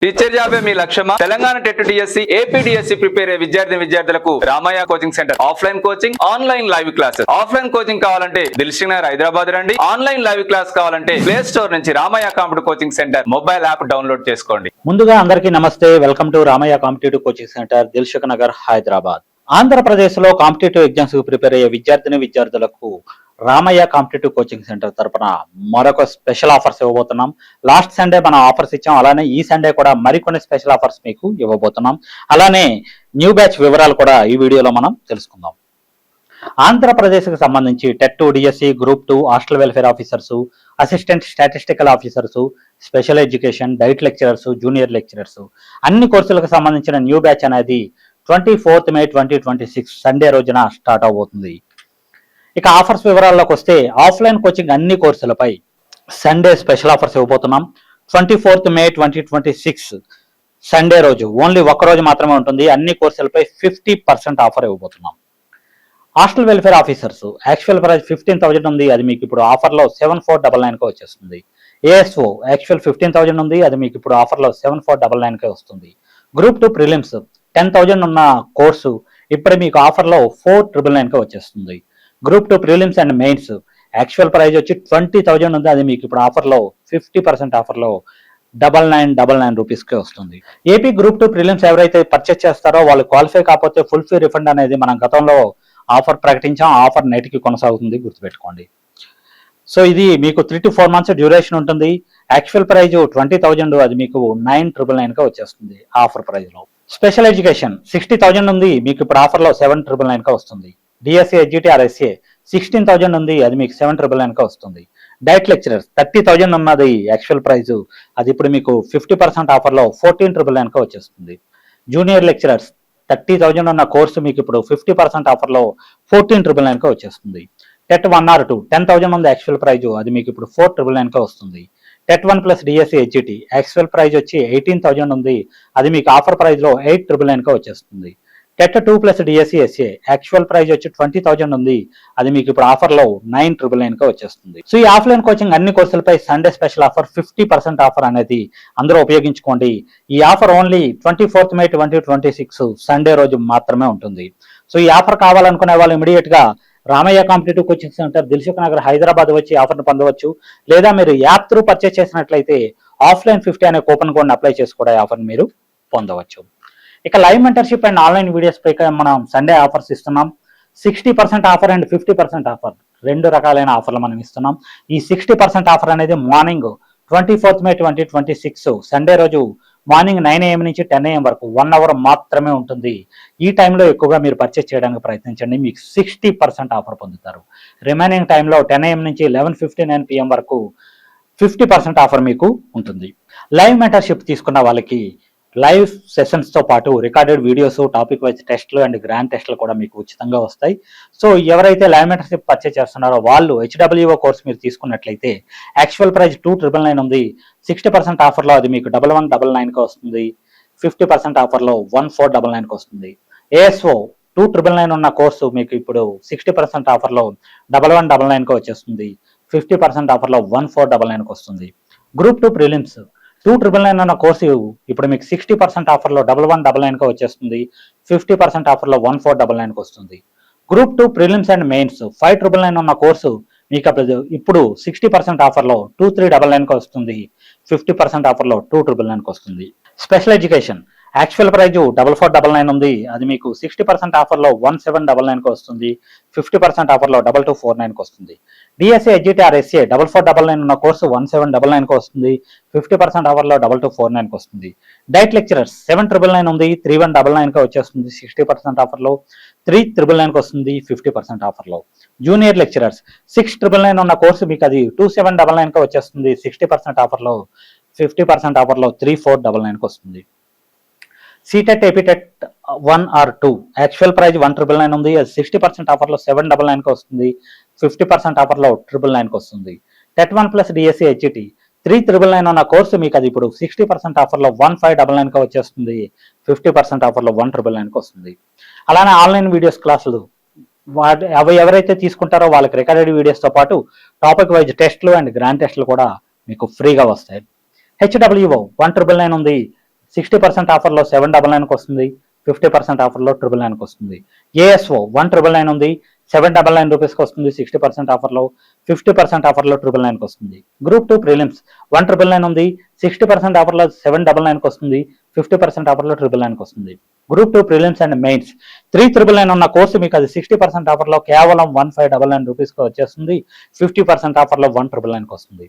Teacher జాబే మీ లక్ష్యమా? Telangana TET DSC, AP DSC prepare అయ్యే విద్యార్థులకు Ramaiah coaching centre offline coaching, online live classes. Offline coaching కావాలంటే దిల్సుఖ్ నగర్ హైదరాబాద్ రండి. ఆన్లైన్ లైవ్ క్లాస్ కావాలంటే ప్లే స్టోర్ నుంచి Ramaiah competitive coaching centre mobile app download చేసుకోండి. ముందుగా అందరికీ నమస్తే. Welcome to Ramaiah competitive coaching centre, Dilsukh Nagar Hyderabad. Andhra Pradesh లో కాంపిటేటివ్ ఎగ్జామ్స్ కు ప్రిపేర్ అయ్యే విద్యార్థులకు రామయ్య కాంపిటేటివ్ కోచింగ్ సెంటర్ తరపున మరొక స్పెషల్ ఆఫర్స్ ఇవ్వబోతున్నాం. లాస్ట్ సండే మనం ఆఫర్స్ ఇచ్చాం, అలానే ఈ సండే కూడా మరికొన్ని స్పెషల్ ఆఫర్స్ మీకు ఇవ్వబోతున్నాం. అలానే న్యూ బ్యాచ్ వివరాలు కూడా ఈ వీడియోలో మనం తెలుసుకుందాం. ఆంధ్రప్రదేశ్ కి సంబంధించి TET, DSC, group 2, hostel welfare officers, assistant statistical officers, special education, diet lecturers, junior lecturers అన్ని కోర్సులకు సంబంధించిన న్యూ బ్యాచ్ అనేది 24th May 2026 సండే రోజున స్టార్ట్ అవబోతుంది. ఇక ఆఫర్స్ వివరాల్లోకి వస్తే, ఆఫ్లైన్ కోచింగ్ అన్ని కోర్సులపై సండే స్పెషల్ ఆఫర్స్ ఇవ్వబోతున్నాం. 24th May 2026 సండే రోజు ఓన్లీ ఒక్క రోజు మాత్రమే ఉంటుంది. అన్ని కోర్సులపై 50% ఆఫర్ ఇవ్వబోతున్నాం. Hostel welfare officers actual price 15,000 ఉంది, అది మీకు ఇప్పుడు ఆఫర్లో 7499 వచ్చేస్తుంది. ఏఎస్ఓ యాక్చువల్ 15,000 ఉంది, అది మీకు ఇప్పుడు ఆఫర్లో 7499 వస్తుంది. గ్రూప్ 2 ప్రిలిమ్స్ 10,000 ఉన్న కోర్సు ఇప్పుడు మీకు ఆఫర్లో 4999 వచ్చేస్తుంది. Group 2 prelims and mains actual price వచ్చి 20,000 ఉంది, అది మీకు ఇప్పుడు ఆఫర్లో 50% ఆఫర్లో 9999 రూపీస్కే వస్తుంది. ఏపీ గ్రూప్ 2 ప్రిలిమ్స్ ఎవరైతే పర్చేస్ చేస్తారో వాళ్ళు క్వాలిఫై కాకపోతే ఫుల్ ఫీ రిఫండ్ అనేది మనం గతంలో ఆఫర్ ప్రకటించాం. ఆఫర్ నేటికి కొనసాగుతుంది, గుర్తుపెట్టుకోండి. సో ఇది మీకు 3 to 4 months డ్యూరేషన్ ఉంటుంది. యాక్చువల్ ప్రైజ్ 20,000, అది మీకు 999 వచ్చేస్తుంది ఆఫర్ ప్రైజ్ లో. స్పెషల్ ఎడ్యుకేషన్ 60,000 ఉంది, మీకు ఇప్పుడు ఆఫర్లో 799 వస్తుంది. డిఎస్సి, హెచ్జిటి, ఆర్ఎస్ఏ 16,000 ఉంది, అది మీకు 799 వస్తుంది. డైట్ లెక్చరర్స్ 30,000 ఉన్నది యాక్చువల్ ప్రైజ్, అది ఇప్పుడు మీకు 50% ఆఫర్లో 1499 వచ్చేస్తుంది. జూనియర్ లెక్చరర్స్ 30,000 ఉన్న కోర్సు మీకు ఇప్పుడు 50% ఆఫర్లో 1499 వచ్చేస్తుంది. టెట్ 1 or 2 10,000 ఉంది యాక్చువల్ ప్రైజ్, అది మీకు ఇప్పుడు 499 వస్తుంది. TET 1 plus DSC, HGT actual price వచ్చి 18,000 ఉంది, అది మీకు ఆఫర్ ప్రైజ్ లో 899 వచ్చేస్తుంది. TET 2 plus DSC, SA actual price వచ్చి 20,000 ఉంది, అది మీకు ఇప్పుడు ఆఫర్లో 999 వచ్చేస్తుంది. సో ఈ ఆఫ్లైన్ కోచింగ్ అన్ని కోర్సులపై సండే స్పెషల్ ఆఫర్ 50% ఆఫర్ అనేది అందరూ ఉపయోగించుకోండి. ఈ offer only 24th May 2026 Sunday రోజు మాత్రమే ఉంటుంది. సో ఈ ఆఫర్ కావాలనుకునే వాళ్ళు ఇమీడియట్ గా Ramayya competitive coaching centre, Dilsukh Nagar Hyderabad వచ్చి ఆఫర్ను పొందవచ్చు. లేదా మీరు యాప్ త్రూ పర్చేస్ చేసినట్లయితే ఆఫ్లైన్ 50 అనే కూపన్ కోడ్ని అప్లై చేసి కూడా ఆఫర్ని మీరు పొందవచ్చు. ఇక live mentorship and online videos పై మనం సండే ఆఫర్స్ ఇస్తున్నాం. 60% ఆఫర్ అండ్ 50% ఆఫర్, 2 రకాలైన ఆఫర్లు మనం ఇస్తున్నాం. ఈ 60% ఆఫర్ అనేది మార్నింగ్ 24th May 2026 సండే రోజు మార్నింగ్ 9 AM నుంచి 10 AM వరకు 1 hour మాత్రమే ఉంటుంది. ఈ టైంలో ఎక్కువగా మీరు పర్చేస్ చేయడానికి ప్రయత్నించండి, మీకు 60% ఆఫర్ పొందుతారు. రిమైనింగ్ టైంలో 10 AM నుంచి 11:59 PM వరకు 50% ఆఫర్ మీకు ఉంటుంది. లైవ్ మెంటర్షిప్ తీసుకున్న వాళ్ళకి లైవ్ సెషన్స్ తో పాటు రికార్డెడ్ వీడియోస్, టాపిక్ వైజ్ టెస్ట్లు అండ్ గ్రాండ్ టెస్ట్లు కూడా మీకు ఉచితంగా వస్తాయి. సో ఎవరైతే లైవ్ మెంటర్షిప్ పర్చేస్ చేస్తున్నారో వాళ్ళు HWO కోర్స్ మీరు తీసుకున్నట్లయితే యాక్చువల్ ప్రైస్ 299 ఉంది, 60% ఆఫర్లో అది మీకు 1199 వస్తుంది. 50% ఆఫర్లో 1499 వస్తుంది. ఏఎస్ఓ 299 ఉన్న కోర్సు మీకు ఇప్పుడు 60% ఆఫర్లో 1199 వచ్చేస్తుంది. 50% ఆఫర్లో 1499 వస్తుంది. గ్రూప్ 2 ప్రిలిమ్స్ 299 ఉన్న కోర్సు ఇప్పుడు మీకు 60% ఆఫర్లో 1199 వచ్చేస్తుంది. 50% ఆఫర్లో 1499 వస్తుంది. గ్రూప్ 2 ప్రిలిమ్స్ అండ్ మెయిన్స్ 599 ఉన్న కోర్సు మీకు ఇప్పుడు 60% ఆఫర్లో 2399 వస్తుంది. 50% ఆఫర్లో 2299 వస్తుంది. స్పెషల్ ఎడ్యుకేషన్ యాక్చువల్ ప్రైజ్ 4499 ఉంది, అది మీకు 60% ఆఫర్లో 1799 వస్తుంది. 50% ఆఫర్లో 2249 వస్తుంది. డిఎస్సి, హెచ్జిటి, ఆర్ఎస్ఏ 4499 ఉన్న కోర్సు 1799 వస్తుంది. 50% ఆఫర్లో 2249 వస్తుంది. డైట్ లెక్చరర్స్ 7999 ఉంది, 3199 వచ్చేస్తుంది. 60% ఆఫర్లో 3999 వస్తుంది. 50% ఆఫర్లో. జూనియర్ లెక్చరర్స్ 6999 ఉన్న కోర్సు మీకు అది 2799 వచ్చేస్తుంది. 60% ఆఫర్లో 50% ఆఫర్లో 3499 వస్తుంది. CTET, APTET 1 or 2 actual price 1999 ఉంది, 60% ఆఫర్లో 799 వస్తుంది. 50% ఆఫర్లో 999 వస్తుంది. టెట్ 1 ప్లస్ డిఎస్సి, హెచ్జిటి 3999 ఉన్న కోర్సు మీకు అది ఇప్పుడు 60% ఆఫర్లో 1599 వచ్చేస్తుంది. 50% ఆఫర్లో 1999 వస్తుంది. అలానే ఆన్లైన్ వీడియోస్ క్లాసులు అవి ఎవరైతే తీసుకుంటారో వాళ్ళకి రికార్డెడ్ వీడియోస్తో పాటు టాపిక్ వైజ్ టెస్ట్లు అండ్ గ్రాండ్ టెస్ట్లు కూడా మీకు ఫ్రీగా వస్తాయి. HWO 1999 ఉంది, 60% ఆఫర్లో 799కి వస్తుంది. 50% ఆఫర్లో 999కి వస్తుంది. ఏఎస్ఓ 1999 ఉంది, 799 రూపీస్కి వస్తుంది 60% ఆఫర్లో. 50% ఆఫర్లో 999కి వస్తుంది. గ్రూప్ 2 ప్రిలిమ్స్ 1999 ఉంది, 60% ఆఫర్లో 799కి వస్తుంది. 50% ఆఫర్లో 999కి వస్తుంది. గ్రూప్ 2 ప్రిలిమ్స్ అండ్ మెయిన్స్ 3999 ఉన్న కోర్సు మీకు అది 60% ఆఫర్లో కేవలం 1599 రూపీస్కి వచ్చేస్తుంది. 50% ఆఫర్లో 1999కి వస్తుంది.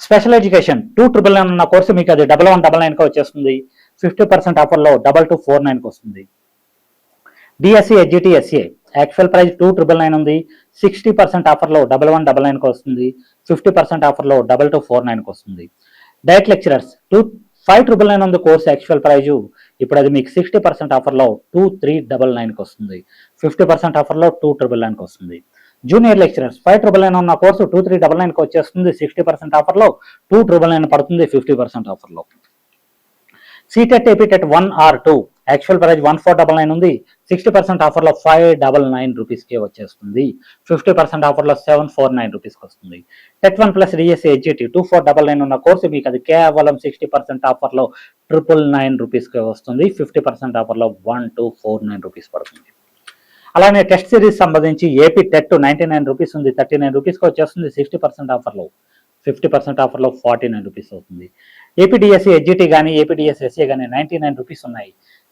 స్పెషల్ ఎడ్యుకేషన్ 2999 ఉన్న కోర్సు మీకు అది 1199కి వచ్చేస్తుంది. 50% ఆఫర్లో 2249కి వస్తుంది. DSC HGT SA actual price 2999 ఉంది, 60% ఆఫర్లో 1199కి వస్తుంది. 50% ఆఫర్లో 2249కి వస్తుంది. డైరెక్ట్ లెక్చరర్స్ 5999 ఉంది కోర్సు యాక్చువల్ ప్రైజు, ఇప్పుడు అది మీకు 60% ఆఫర్లో 2399కి వస్తుంది. 50% ఆఫర్లో 2999కి వస్తుంది. జూనియర్ లెక్చరర్స్ 5999 ఉన్న కోర్సు 2399కి వచ్చేస్తుంది. 60% ఆఫర్లో 2999 పడుతుంది 50% ఆఫర్లో. CTET APTET 1 or 2 actual price 1499 ఉంది, 60% ఆఫర్లో 599 రూపీస్కే వచ్చేస్తుంది. 50% ఆఫర్లో 749 రూపీస్కి వస్తుంది. టెట్ 1 ప్లస్ డిఎస్సి హెచ్జిటి 2499 ఉన్న కోర్సు మీకు అది కేవలం 60% ఆఫర్లో 999 రూపీస్కే వస్తుంది. 50% ఆఫర్లో 1249 రూపీస్ పడుతుంది. అలానే టెస్ట్ సిరీస్ సంబంధించి ఏపీ టెట్ 99 రూపీస్ ఉంది, 39 రూపీస్కి వచ్చేస్తుంది 60% ఆఫర్లో. 50% ఆఫర్లో 49 రూపీస్ అవుతుంది. ఏపీడిఎస్సి హెచ్జిటి కానీ ఏపీడిఎస్సి ఎస్ఏ కానీ 99 రూపీస్ ఉన్నాయి,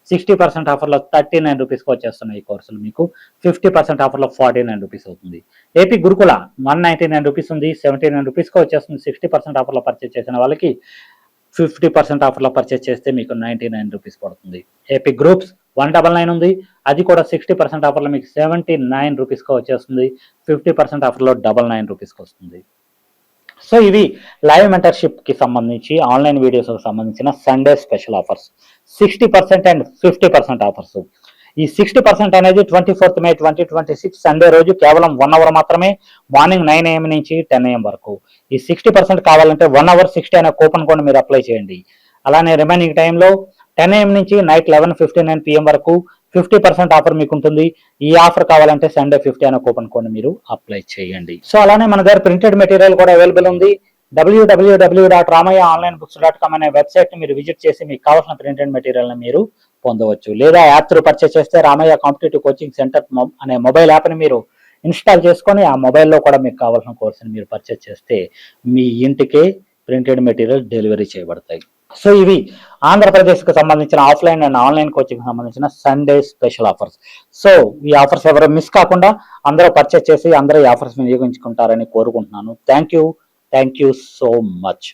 60% ఆఫర్లో 39 రూపీస్కి వచ్చేస్తున్నాయి ఈ కోర్సులు మీకు. 50% ఆఫర్లో 49 రూపీస్ అవుతుంది. ఏపీ గురుకుల 199 రూపీస్ ఉంది, 79 రూపీస్కి వచ్చేస్తుంది. 60% ఆఫర్లో పర్చేస్ చేసిన వాళ్ళకి 50% ఆఫర్లో పర్చేస్ చేస్తే మీకు 99 రూపీస్ పడుతుంది. ఏపీ గ్రూప్స్ 199 ఉంది, అది కూడా 60% ఆఫర్లో మీకు 79 రూపీస్కి వచ్చేస్తుంది. 50% ఆఫర్లో 99 రూపీస్కి వస్తుంది. సో ఇవి లైవ్ మెంటర్షిప్కి సంబంధించి ఆన్లైన్ వీడియోస్కి సంబంధించిన Sunday special offers. 60% and 50% offers. ఈ 60% అనేది 24th May 2026 సండే రోజు కేవలం 1 అవర్ మాత్రమే, మార్నింగ్ 9 AM నుంచి 10 AM వరకు. ఈ 60% కావాలంటే 1 hour 60 అనే కూపన్ కోడ్ మీరు అప్లై చేయండి. అలానే రిమైనింగ్ టైంలో 10 AM నుంచి నైట్ 11:59 PM వరకు 50% ఆఫర్ మీకు ఉంటుంది. ఈ ఆఫర్ కావాలంటే సండే 50 అనే కూపన్ కోడ్ మీరు అప్లై చేయండి. సో అలానే మన దగ్గర ప్రింటెడ్ మెటీరియల్ కూడా అవైలబుల్ ఉంది. www.ramayaonlinebooks.com అనే వెబ్సైట్ ని మీరు విజిట్ చేసి మీకు కావాల్సిన ప్రింటెడ్ మెటీరియల్ ని మీరు పొందవచ్చు. లేదా యాప్ త్రూ పర్చేస్ చేస్తే రామయ్య కాంపిటేటివ్ కోచింగ్ సెంటర్ అనే మొబైల్ యాప్ ని మీరు ఇన్స్టాల్ చేసుకొని ఆ మొబైల్లో కూడా మీకు కావాల్సిన కోర్సుని మీరు పర్చేస్ చేస్తే మీ ఇంటికే ప్రింటెడ్ మెటీరియల్ డెలివరీ చేయబడతాయి. సో ఇవి ఆంధ్రప్రదేశ్కి సంబంధించిన ఆఫ్లైన్ అండ్ ఆన్లైన్ కోచింగ్ సంబంధించిన సండే స్పెషల్ ఆఫర్స్. సో ఈ ఆఫర్స్ ఎవరు మిస్ కాకుండా అందరూ పర్చేస్ చేసి అందరూ ఈ ఆఫర్స్ వినియోగించుకుంటారని కోరుకుంటున్నాను. Thank you so much.